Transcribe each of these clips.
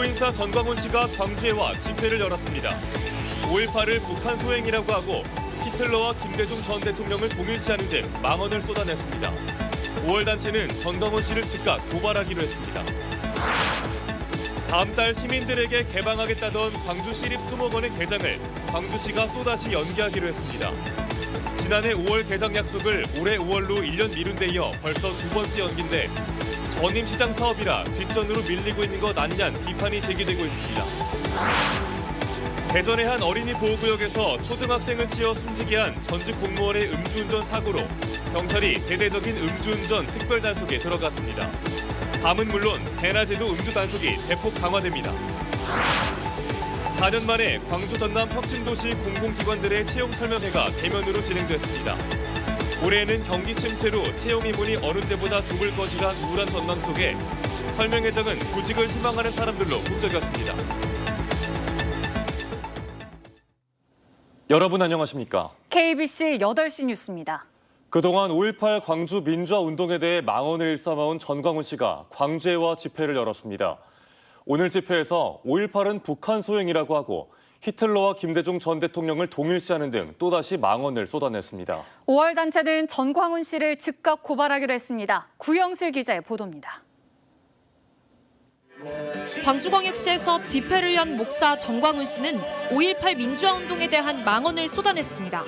기고인사 전광훈 씨가 광주에 와 집회를 열었습니다. 5.18을 북한 소행이라고 하고 히틀러와 김대중 전 대통령을 동일시하는 등 망언을 쏟아냈습니다. 5월 단체는 전광훈 씨를 즉각 고발하기로 했습니다. 다음 달 시민들에게 개방하겠다던 광주시립 수목원의 개장을 광주시가 또다시 연기하기로 했습니다. 지난해 5월 개장 약속을 올해 5월로 1년 미룬 데 이어 벌써 두 번째 연기인데 전임 시장 사업이라 뒷전으로 밀리고 있는 것 아니냐는 비판이 제기되고 있습니다. 대전의 한 어린이 보호구역에서 초등학생을 치어 숨지게 한 전직 공무원의 음주운전 사고로 경찰이 대대적인 음주운전 특별단속에 들어갔습니다. 밤은 물론 대낮에도 음주 단속이 대폭 강화됩니다. 4년 만에 광주 전남 혁신도시 공공기관들의 채용 설명회가 대면으로 진행됐습니다. 올해는 경기 침체로 채용 인문이 어느 때보다 좁을 것이라 우울한 전망 속에 설명회장은 구직을 희망하는 사람들로 북적였습니다. 여러분 안녕하십니까? KBC 8시 뉴스입니다. 그동안 5.18 광주 민주화 운동에 대해 망언을 일삼아온 전광훈 씨가 광주에 와 집회를 열었습니다. 오늘 집회에서 5.18은 북한 소행이라고 하고 히틀러와 김대중 전 대통령을 동일시하는 등 또다시 망언을 쏟아냈습니다. 5월 단체는 전광훈 씨를 즉각 고발하기로 했습니다. 구영슬 기자의 보도입니다. 광주광역시에서 집회를 연 목사 전광훈 씨는 5.18 민주화 운동에 대한 망언을 쏟아냈습니다.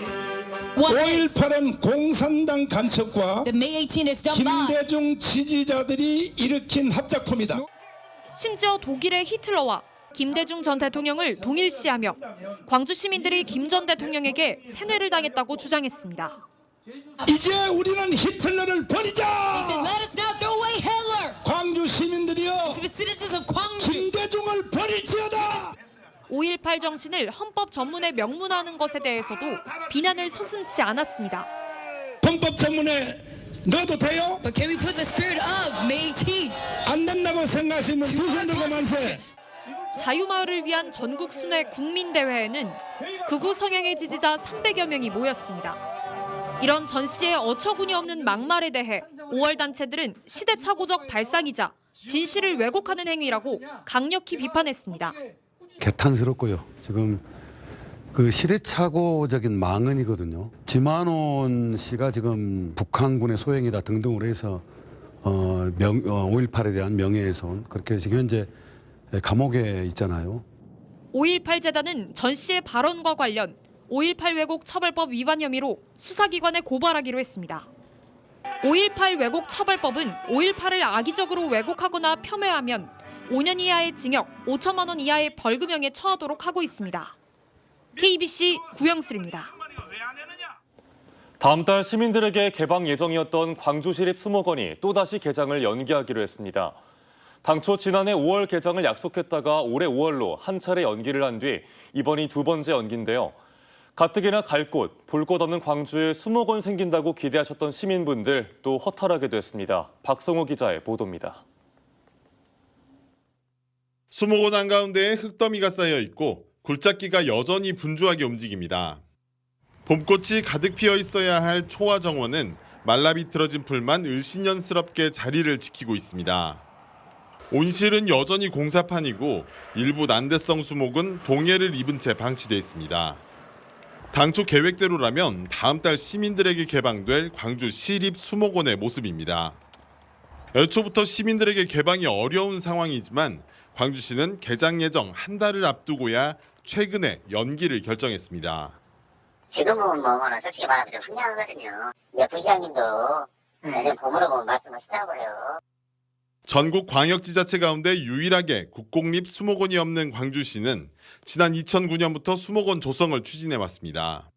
5.18은 공산당 간첩과 김대중 지지자들이 일으킨 합작품이다. 심지어 독일의 히틀러와 김대중 전 대통령을 동일시하며 광주 시민들이 김 전 대통령에게 세뇌를 당했다고 주장했습니다. 이제 우리는 히틀러를 버리자! 광주 시민들이여 김대중을 버릴지어다! 5.18 정신을 헌법 전문에 명문화하는 것에 대해서도 비난을 서슴지 않았습니다. 헌법 전문에 넣어도 돼요? 안 된다고 생각하시면 두 손 들고 만세! 자유마을을 위한 전국 순회 국민대회에는 극우 성향의 지지자 300여 명이 모였습니다. 이런 전 씨의 어처구니 없는 막말에 대해 5월 단체들은 시대착오적 발상이자 진실을 왜곡하는 행위라고 강력히 비판했습니다. 개탄스럽고요. 지금 그 시대착오적인 망언이거든요. 지만원 씨가 지금 북한군의 소행이다 등등으로 해서 5.18에 대한 명예훼손 그렇게 지금 현재 감옥에 있잖아요. 5.18 재단은 전 씨의 발언과 관련 5.18 왜곡 처벌법 위반 혐의로 수사기관에 고발하기로 했습니다. 5.18 왜곡 처벌법은 5.18을 악의적으로 왜곡하거나 폄훼하면 5년 이하의 징역, 5천만 원 이하의 벌금형에 처하도록 하고 있습니다. KBC 구영슬입니다. 다음 달 시민들에게 개방 예정이었던 광주시립 수목원이 또다시 개장을 연기하기로 했습니다. 당초 지난해 5월 개장을 약속했다가 올해 5월로 한 차례 연기를 한 뒤 이번이 두 번째 연기인데요. 가뜩이나 갈 곳, 볼 곳 없는 광주에 수목원 생긴다고 기대하셨던 시민분들 또 허탈하게 됐습니다. 박성호 기자의 보도입니다. 수목원 한가운데에 흙더미가 쌓여 있고 굴착기가 여전히 분주하게 움직입니다. 봄꽃이 가득 피어 있어야 할 초화 정원은 말라비틀어진 풀만 을씨년스럽게 자리를 지키고 있습니다. 온실은 여전히 공사판이고 일부 난대성 수목은 동해를 입은 채 방치돼 있습니다. 당초 계획대로라면 다음 달 시민들에게 개방될 광주 시립 수목원의 모습입니다. 애초부터 시민들에게 개방이 어려운 상황이지만 광주시는 개장 예정 한 달을 앞두고야 최근에 연기를 결정했습니다. 지금은 솔직히 말하면 좀 황당하거든요. 부시장님도 내년 봄으로 말씀하시더라고요. 전국 광역지자체 가운데 유일하게 국공립 수목원이 없는 광주시는 지난 2009년부터 수목원 조성을 추진해왔습니다.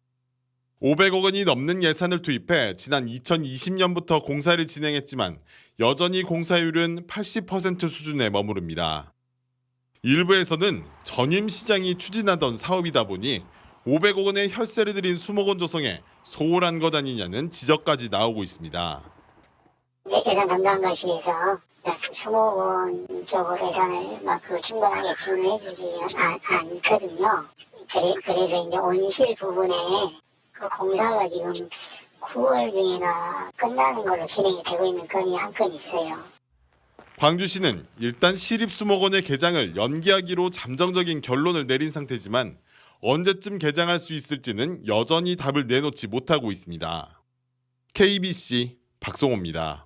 500억 원이 넘는 예산을 투입해 지난 2020년부터 공사를 진행했지만 여전히 공사율은 80% 수준에 머무릅니다. 일부에서는 전임 시장이 추진하던 사업이다 보니 500억 원의 혈세를 들인 수목원 조성에 소홀한 것 아니냐는 지적까지 나오고 있습니다. 예산 담당과 시에서 수목원 쪽으로 예산을 충분하게 지원해 주지 않거든요. 그래서 이제 온실 부분에 그 공사가 지금 9월 중에나 끝나는 걸로 진행이 되고 있는 건이 한 건 있어요. 광주시는 일단 시립수목원의 개장을 연기하기로 잠정적인 결론을 내린 상태지만 언제쯤 개장할 수 있을지는 여전히 답을 내놓지 못하고 있습니다. KBC 박송호입니다.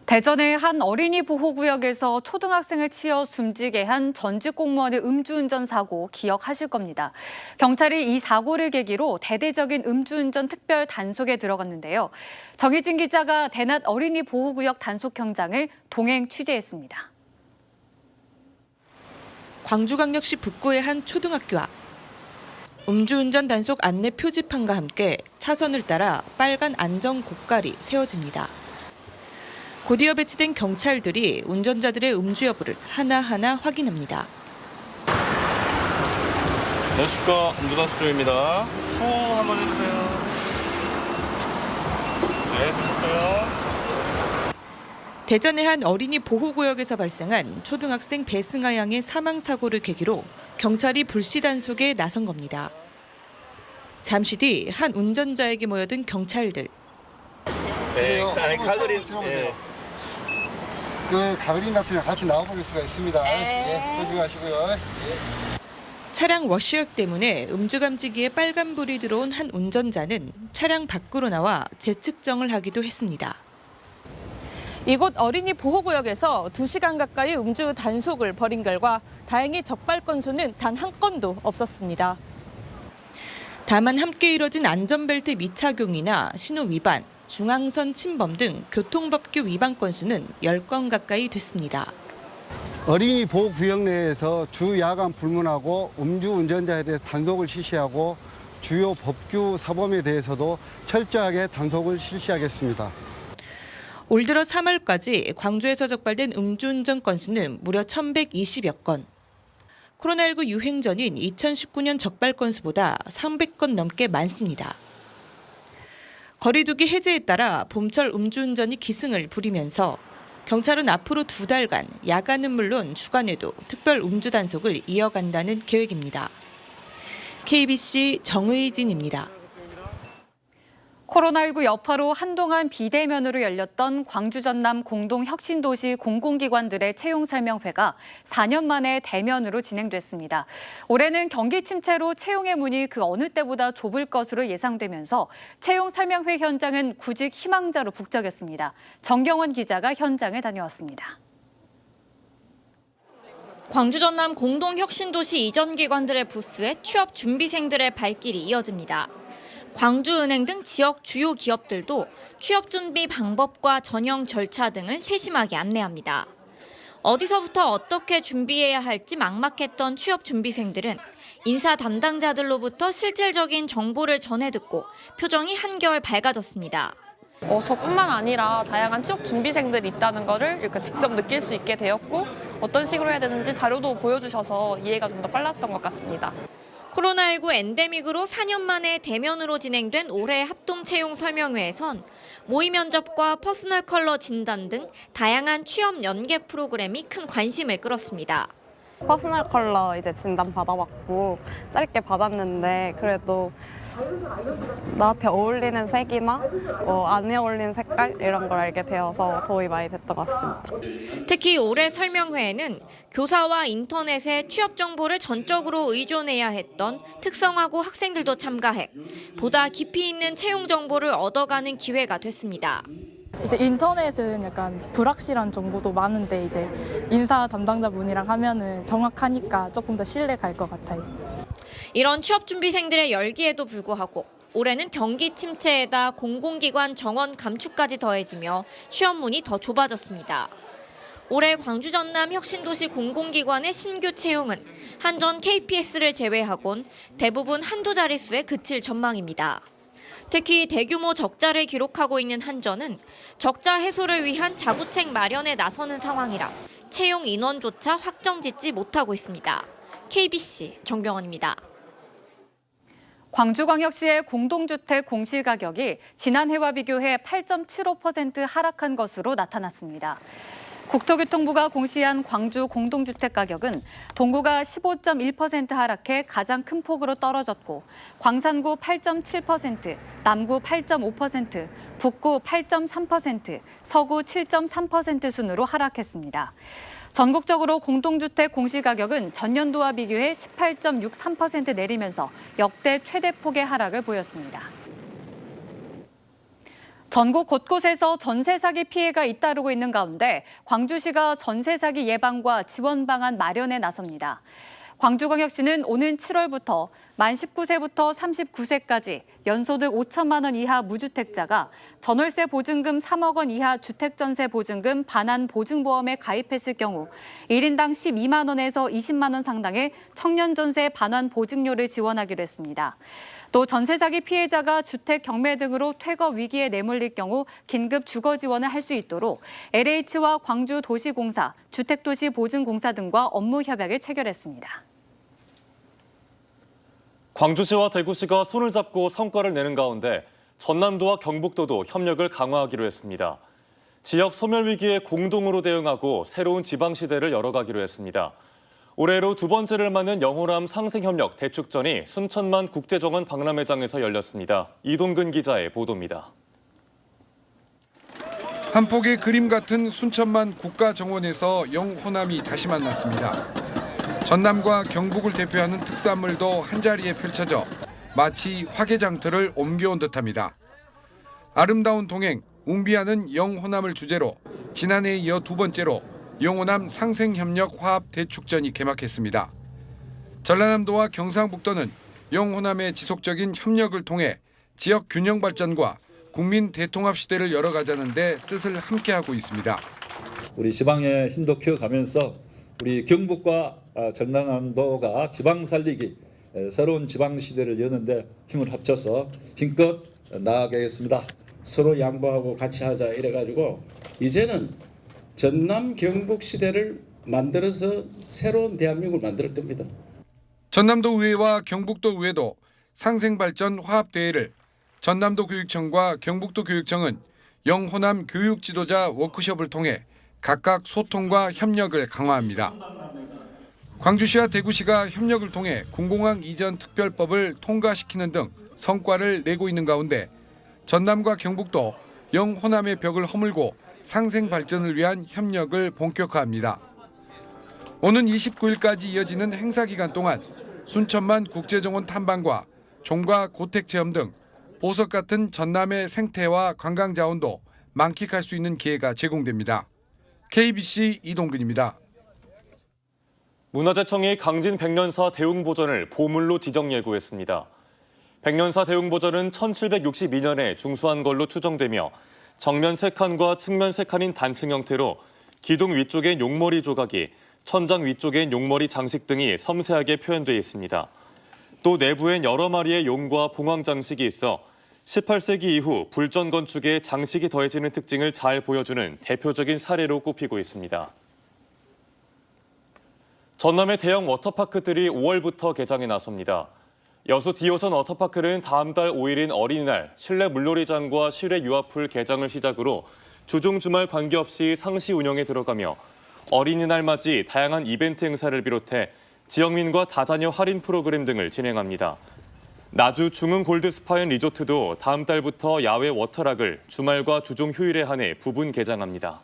대전의 한 어린이 보호구역에서 초등학생을 치어 숨지게 한 전직 공무원의 음주운전 사고 기억하실 겁니다. 경찰이 이 사고를 계기로 대대적인 음주운전 특별 단속에 들어갔는데요. 정희진 기자가 대낮 어린이 보호구역 단속 현장을 동행 취재했습니다. 광주광역시 북구의 한 초등학교 앞. 음주운전 단속 안내 표지판과 함께 차선을 따라 빨간 안전 고깔이 세워집니다. 곧이어 배치된 경찰들이 운전자들의 음주 여부를 하나하나 확인합니다. 안녕하십니까. 음주단속 중입니다. 후 한번 해주세요. 네, 되셨어요. 대전의 한 어린이 보호구역에서 발생한 초등학생 배승아 양의 사망 사고를 계기로 경찰이 불시 단속에 나선 겁니다. 잠시 뒤 한 운전자에게 모여든 경찰들. 네, 안에 가그린. 예. 그 가그린 같은 거 같이 나와볼 수가 있습니다. 예, 조심하시고요. 차량 워시역 때문에 음주 감지기에 빨간불이 들어온 한 운전자는 차량 밖으로 나와 재측정을 하기도 했습니다. 이곳 어린이 보호구역에서 2시간 가까이 음주 단속을 벌인 결과 다행히 적발 건수는 단 한 건도 없었습니다. 다만 함께 이뤄진 안전벨트 미착용이나 신호 위반, 중앙선 침범 등 교통법규 위반 건수는 10건 가까이 됐습니다. 어린이 보호구역 내에서 주 야간 불문하고 음주운전자에 대해 단속을 실시하고 주요 법규 사범에 대해서도 철저하게 단속을 실시하겠습니다. 올 들어 3월까지 광주에서 적발된 음주운전 건수는 무려 1,120여 건. 코로나19 유행 전인 2019년 적발 건수보다 300건 넘게 많습니다. 거리두기 해제에 따라 봄철 음주운전이 기승을 부리면서 경찰은 앞으로 2달간 야간은 물론 주간에도 특별 음주 단속을 이어간다는 계획입니다. KBC 정의진입니다. 코로나19 여파로 한동안 비대면으로 열렸던 광주 전남 공동혁신도시 공공기관들의 채용설명회가 4년 만에 대면으로 진행됐습니다. 올해는 경기 침체로 채용의 문이 그 어느 때보다 좁을 것으로 예상되면서 채용설명회 현장은 구직 희망자로 북적였습니다. 정경원 기자가 현장을 다녀왔습니다. 광주 전남 공동혁신도시 이전 기관들의 부스에 취업 준비생들의 발길이 이어집니다. 광주은행 등 지역 주요 기업들도 취업 준비 방법과 전형 절차 등을 세심하게 안내합니다. 어디서부터 어떻게 준비해야 할지 막막했던 취업 준비생들은 인사 담당자들로부터 실질적인 정보를 전해 듣고 표정이 한결 밝아졌습니다. 저뿐만 아니라 다양한 취업 준비생들이 있다는 거를 이렇게 직접 느낄 수 있게 되었고 어떤 식으로 해야 되는지 자료도 보여주셔서 이해가 좀 더 빨랐던 것 같습니다. 코로나19 엔데믹으로 4년 만에 대면으로 진행된 올해 합동 채용 설명회에선 모의 면접과 퍼스널 컬러 진단 등 다양한 취업 연계 프로그램이 큰 관심을 끌었습니다. 퍼스널 컬러 이제 진단 받아봤고 짧게 받았는데 그래도 나한테 어울리는 색이나 안 어울리는 색깔 이런 걸 알게 되어서 도움이 많이 됐던 것 같습니다. 특히 올해 설명회에는 교사와 인터넷에 취업 정보를 전적으로 의존해야 했던 특성화고 학생들도 참가해 보다 깊이 있는 채용 정보를 얻어가는 기회가 됐습니다. 이제 인터넷은 약간 불확실한 정보도 많은데 이제 인사 담당자분이랑 하면은 정확하니까 조금 더 신뢰 갈 것 같아요. 이런 취업 준비생들의 열기에도 불구하고 올해는 경기 침체에다 공공기관 정원 감축까지 더해지며 취업문이 더 좁아졌습니다. 올해 광주 전남 혁신도시 공공기관의 신규 채용은 한전 KPS를 제외하곤 대부분 한두 자릿수에 그칠 전망입니다. 특히 대규모 적자를 기록하고 있는 한전은 적자 해소를 위한 자구책 마련에 나서는 상황이라 채용 인원조차 확정짓지 못하고 있습니다. KBC 정경원입니다. 광주광역시의 공동주택 공시가격이 지난해와 비교해 8.75% 하락한 것으로 나타났습니다. 국토교통부가 공시한 광주 공동주택 가격은 동구가 15.1% 하락해 가장 큰 폭으로 떨어졌고 광산구 8.7%, 남구 8.5%, 북구 8.3%, 서구 7.3% 순으로 하락했습니다. 전국적으로 공동주택 공시가격은 전년도와 비교해 18.63% 내리면서 역대 최대폭의 하락을 보였습니다. 전국 곳곳에서 전세 사기 피해가 잇따르고 있는 가운데 광주시가 전세 사기 예방과 지원 방안 마련에 나섭니다. 광주광역시는 오는 7월부터 만 19세부터 39세까지 연소득 5천만 원 이하 무주택자가 전월세 보증금 3억 원 이하 주택전세 보증금 반환 보증보험에 가입했을 경우 1인당 12만 원에서 20만 원 상당의 청년전세 반환 보증료를 지원하기로 했습니다. 또 전세 사기 피해자가 주택 경매 등으로 퇴거 위기에 내몰릴 경우 긴급 주거 지원을 할 수 있도록 LH와 광주도시공사, 주택도시보증공사 등과 업무 협약을 체결했습니다. 광주시와 대구시가 손을 잡고 성과를 내는 가운데 전남도와 경북도도 협력을 강화하기로 했습니다. 지역 소멸 위기에 공동으로 대응하고 새로운 지방시대를 열어가기로 했습니다. 올해로 두 번째를 맞는 영호남 상생협력 대축전이 순천만 국제정원 박람회장에서 열렸습니다. 이동근 기자의 보도입니다. 한 폭의 그림 같은 순천만 국가정원에서 영호남이 다시 만났습니다. 전남과 경북을 대표하는 특산물도 한자리에 펼쳐져 마치 화개장터를 옮겨온 듯합니다. 아름다운 동행, 웅비하는 영호남을 주제로 지난해에 이어 두 번째로 영호남 상생협력 화합 대축전이 개막했습니다. 전라남도와 경상북도는 영호남의 지속적인 협력을 통해 지역 균형 발전과 국민 대통합 시대를 열어가자는 데 뜻을 함께하고 있습니다. 우리 지방의 힘도 키워가면서 우리 경북과 전라남도가 지방 살리기, 새로운 지방 시대를 여는데 힘을 합쳐서 힘껏 나아가겠습니다. 서로 양보하고 같이 하자 이래가지고 이제는 전남 경북 시대를 만들어서 새로운 대한민국을 만들 겁니다. 전남도 의회와 경북도 의회도 상생발전 화합대회를, 전남도 교육청과 경북도 교육청은 영호남 교육 지도자 워크숍을 통해 각각 소통과 협력을 강화합니다. 광주시와 대구시가 협력을 통해 공공항 이전 특별법을 통과시키는 등 성과를 내고 있는 가운데 전남과 경북도 영호남의 벽을 허물고 상생 발전을 위한 협력을 본격화합니다. 오는 29일까지 이어지는 행사 기간 동안 순천만 국제정원 탐방과 종과 고택 체험 등 보석 같은 전남의 생태와 관광 자원도 만끽할 수 있는 기회가 제공됩니다. KBC 이동근입니다. 문화재청이 강진 백년사 대웅보전을 보물로 지정 예고했습니다. 백년사 대웅보전은 1762년에 중수한 걸로 추정되며 정면 3칸과 측면 3칸인 단층 형태로 기둥 위쪽엔 용머리 조각이, 천장 위쪽엔 용머리 장식 등이 섬세하게 표현되어 있습니다. 또 내부엔 여러 마리의 용과 봉황 장식이 있어 18세기 이후 불전 건축에 장식이 더해지는 특징을 잘 보여주는 대표적인 사례로 꼽히고 있습니다. 전남의 대형 워터파크들이 5월부터 개장에 나섭니다. 여수 디오선 워터파크는 다음 달 5일인 어린이날 실내 물놀이장과 실외 유아풀 개장을 시작으로 주중 주말 관계없이 상시 운영에 들어가며 어린이날 맞이 다양한 이벤트 행사를 비롯해 지역민과 다자녀 할인 프로그램 등을 진행합니다. 나주 중흥 골드스파 앤 리조트도 다음 달부터 야외 워터락을 주말과 주중 휴일에 한해 부분 개장합니다.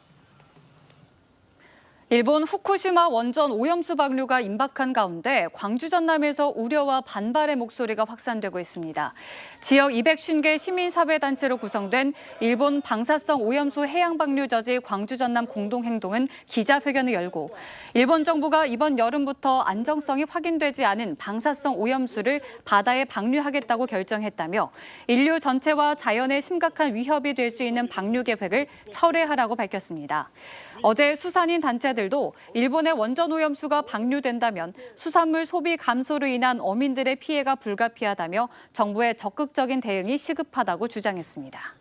일본 후쿠시마 원전 오염수 방류가 임박한 가운데 광주 전남에서 우려와 반발의 목소리가 확산되고 있습니다. 지역 250개 시민사회단체로 구성된 일본 방사성 오염수 해양 방류 저지 광주 전남 공동행동은 기자회견을 열고 일본 정부가 이번 여름부터 안정성이 확인되지 않은 방사성 오염수를 바다에 방류하겠다고 결정했다며 인류 전체와 자연에 심각한 위협이 될 수 있는 방류 계획을 철회하라고 밝혔습니다. 어제 수산인 단체들도 일본의 원전 오염수가 방류된다면 수산물 소비 감소로 인한 어민들의 피해가 불가피하다며 정부의 적극적인 대응이 시급하다고 주장했습니다.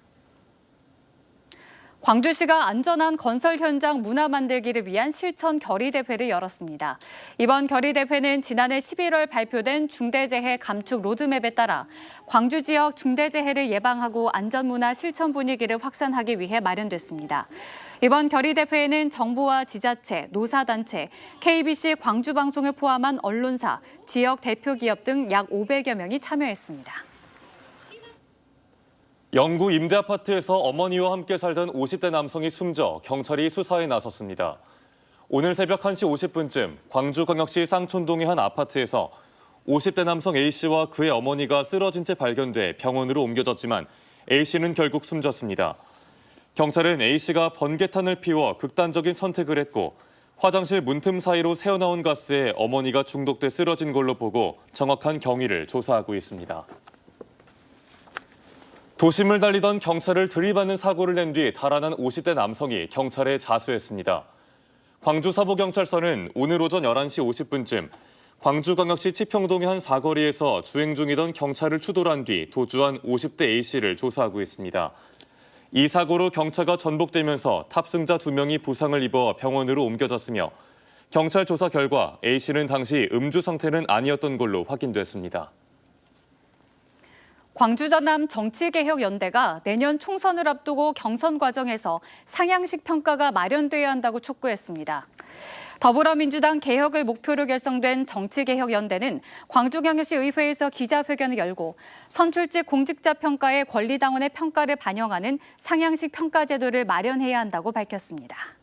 광주시가 안전한 건설 현장 문화 만들기를 위한 실천 결의대회를 열었습니다. 이번 결의대회는 지난해 11월 발표된 중대재해 감축 로드맵에 따라 광주 지역 중대재해를 예방하고 안전문화 실천 분위기를 확산하기 위해 마련됐습니다. 이번 결의대회에는 정부와 지자체, 노사단체, KBC 광주방송을 포함한 언론사, 지역 대표 기업 등 약 500여 명이 참여했습니다. 영구 임대아파트에서 어머니와 함께 살던 50대 남성이 숨져 경찰이 수사에 나섰습니다. 오늘 새벽 1시 50분쯤 광주광역시 쌍촌동의 한 아파트에서 50대 남성 A씨와 그의 어머니가 쓰러진 채 발견돼 병원으로 옮겨졌지만 A씨는 결국 숨졌습니다. 경찰은 A씨가 번개탄을 피워 극단적인 선택을 했고 화장실 문틈 사이로 새어나온 가스에 어머니가 중독돼 쓰러진 걸로 보고 정확한 경위를 조사하고 있습니다. 도심을 달리던 경찰을 들이받는 사고를 낸 뒤 달아난 50대 남성이 경찰에 자수했습니다. 광주 서부경찰서는 오늘 오전 11시 50분쯤 광주광역시 치평동의 한 사거리에서 주행 중이던 경찰을 추돌한 뒤 도주한 50대 A씨를 조사하고 있습니다. 이 사고로 경차가 전복되면서 탑승자 2명이 부상을 입어 병원으로 옮겨졌으며 경찰 조사 결과 A씨는 당시 음주 상태는 아니었던 걸로 확인됐습니다. 광주 전남 정치개혁연대가 내년 총선을 앞두고 경선 과정에서 상향식 평가가 마련돼야 한다고 촉구했습니다. 더불어민주당 개혁을 목표로 결성된 정치개혁연대는 광주광역시 의회에서 기자회견을 열고 선출직 공직자 평가에 권리당원의 평가를 반영하는 상향식 평가 제도를 마련해야 한다고 밝혔습니다.